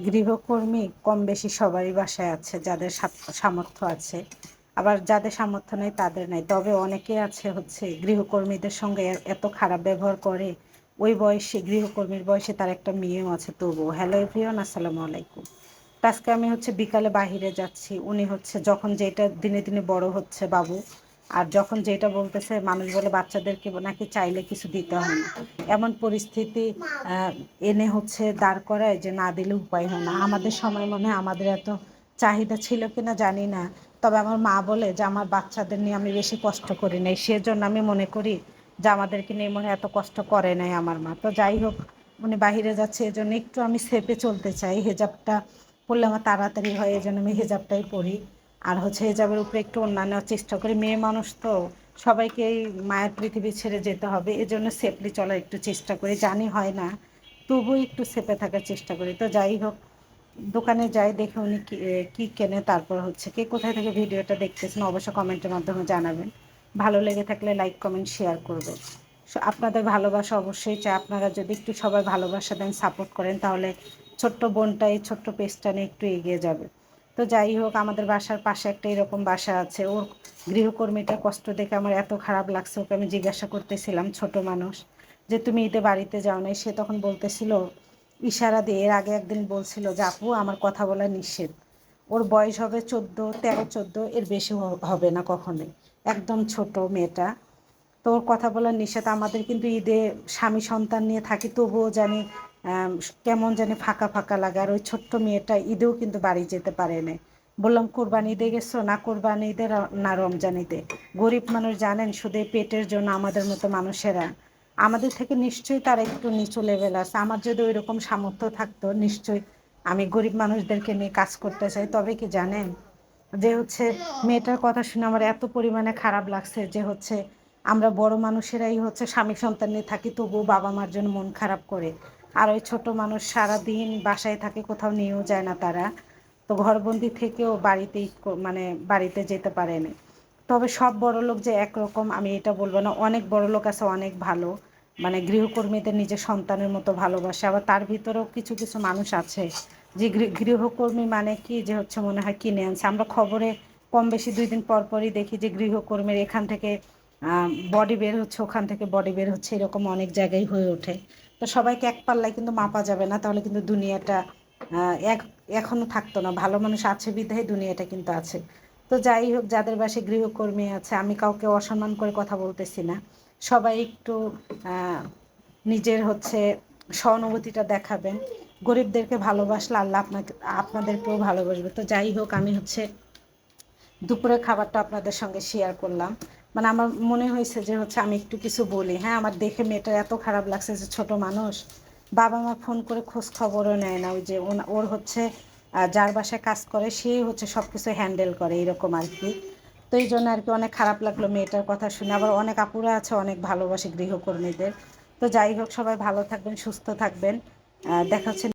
গৃহকর্মী কম বেশি সবারই বাসায় আছে, যাদের সামর্থ্য আছে, আবার যাদের সামর্থ্য নেই তাদের নাই। তবে অনেকে আছে হচ্ছে গৃহকর্মীদের সঙ্গে এত খারাপ ব্যবহার করে। ওই বয়সে, গৃহকর্মীর বয়সে তার একটা মেয়েও আছে তবুও। হ্যালো এভরিওয়ান, আসসালামু আলাইকুম। তো আজকে আমি হচ্ছে বিকালে বাহিরে যাচ্ছি। উনি হচ্ছে যখন যেটা দিনে দিনে বড় হচ্ছে বাবু, আর যখন যেটা বলতেছে, মানুষ বলে বাচ্চাদেরকে নাকি চাইলে কিছু দিতে হয় না, এমন পরিস্থিতি এনে হচ্ছে দাঁড় করায় যে না দিলে উপায় হয় না। আমাদের সময় মনে হয় আমাদের এত চাহিদা ছিল কিনা জানি না, তবে আমার মা বলে যে আমার বাচ্চাদের নিয়ে আমি বেশি কষ্ট করি নাই, সেজন্য আমি মনে করি যে আমাদেরকে নিয়ে মনে হয় এত কষ্ট করে নাই আমার মা। তো যাই হোক, উনি বাহিরে যাচ্ছে, এজন্য একটু আমি সেপে চলতে চাই। হেজাবটা পরলে আমার তাড়াতাড়ি হয়, এই জন্য আমি হেজাবটাই পরি। আর হচ্ছে হেজাবের উপরে একটু অন্যান্য চেষ্টা করি, মেয়ে মানুষ তো সবাইকে এই মায়ের পৃথিবী ছেড়ে যেতে হবে, এজন্য সেফলি চলার একটু চেষ্টা করি। জানি হয় না, তবুও একটু সেফে থাকার চেষ্টা করি। তো যাই হোক, দোকানে যাই, দেখে উনি কি কেনে, তারপর হচ্ছে কে কোথায় থেকে ভিডিওটা দেখতেছেন অবশ্যই কমেন্টের মাধ্যমে জানাবেন। ভালো লেগে থাকলে লাইক কমেন্ট শেয়ার করবেন। আপনাদের ভালোবাসা অবশ্যই চাই। আপনারা যদি একটু সবাই ভালোবাসা দেন, সাপোর্ট করেন, তাহলে ছোট্ট বোনটা এই ছোট্ট পেজটা নিয়ে একটু এগিয়ে যাবে। তো যাই হোক, আমাদের বাসার পাশে একটা এরকম বাসা আছে, ওর গৃহকর্মীটা কষ্ট দেখে আমার এত খারাপ লাগছে। ওকে আমি জিজ্ঞাসা করতেছিলাম, ছোট মানুষ, যে তুমি ঈদে বাড়িতে যাও নাই? সে তখন বলতেছিল ইশারা দিয়ে, এর আগে একদিন বলছিল যে আপু আমার কথা বলা নিষেধ। ওর বয়স হবে 13-14, এর বেশি হবে না কখনোই, একদম ছোট মেয়েটা। তো ওর কথা বলার নিষেধ। আমাদের কিন্তু ঈদে স্বামী সন্তান নিয়ে থাকি, তবুও জানি কেমন জানি ফাঁকা ফাঁকা লাগে। আর ওই ছোট্ট মেয়েটা ঈদেও কিন্তু বাড়ি যেতে পারে না। বললাম কোরবানি ঈদে গেছো? না কোরবানি ঈদে, না রমজান ঈদে। গরিব মানুষ জানেন, শুধু পেটের জন্য আমাদের মতো মানুষেরা, আমাদের থেকে নিশ্চয়ই তার একটু নিচু লেভেল আছে। আমার যদি ওই রকম সামর্থ্য থাকতো, নিশ্চয়ই আমি গরিব মানুষদেরকে নিয়ে কাজ করতে চাই। তবে কি জানেন, যে হচ্ছে মেয়েটার কথা শুনে আমার এত পরিমাণে খারাপ লাগছে, যে হচ্ছে আমরা বড় মানুষেরাই হচ্ছে স্বামী সন্তান নিয়ে থাকি, তবুও বাবা মার জন্য মন খারাপ করে। আর ওই ছোট মানুষ সারাদিন বাসায় থাকে, কোথাও নিয়েও যায় না তারা। তো ঘরবন্দি থেকেও বাড়িতেই মানে বাড়িতে যেতে পারে না। তবে সব বড় লোক যে একরকম আমি এটা বলবো না, অনেক বড় লোক আছে অনেক ভালো, মানে গৃহকর্মীদের নিজের সন্তানের মতো ভালোবাসে। আবার তার ভিতরেও কিছু কিছু মানুষ আছে যে গৃহকর্মী মানে কি, যে হচ্ছে মনে হয় কিনে আনছে। আমরা খবরে কম বেশি 2 দিন পর পরই দেখি যে গৃহকর্মীর এখান থেকে বডি বের হচ্ছে, ওখান থেকে বডি বের হচ্ছে, এরকম অনেক জায়গায় হয়ে ওঠে। তো সবাইকে এক পাল্লায় কিন্তু মাপা যাবে না, তাহলে কিন্তু দুনিয়াটা এক এখনো থাকতো না। ভালো মানুষ আছে বিধায় দুনিয়াটা কিন্তু আছে। তো যাই হোক, যাদের বাসায় গৃহকর্মী আছে, আমি কাউকে অসম্মান করে কথা বলতেছি না। সবাই একটু নিজের হচ্ছে সহানুভূতিটা দেখাবেন। গরিবদেরকে ভালোবাসলে আল্লাহ আপনাদেরকেও ভালোবাসবে। তো যাই হোক, আমি হচ্ছে দুপুরের খাবারটা আপনাদের সঙ্গে শেয়ার করলাম। মানে আমার মনে হয়েছে যে হচ্ছে আমি একটু কিছু বলি। হ্যাঁ, আমার দেখে মেয়েটার এত খারাপ লাগছে, যে ছোট মানুষ, বাবা মা ফোন করে খোঁজ খবরও নেয় না। ওই যে ওর হচ্ছে যার বাসায় কাজ করে সে হচ্ছে সব কিছু হ্যান্ডেল করে, এরকম আর কি। তো এই জন্য আর কি অনেক খারাপ লাগলো মেয়েটার কথা শুনে। আবার অনেক আপুরা আছে অনেক ভালোবাসে গৃহকর্মীদের। তো যাই হোক, সবাই ভালো থাকবেন, সুস্থ থাকবেন। দেখা হচ্ছে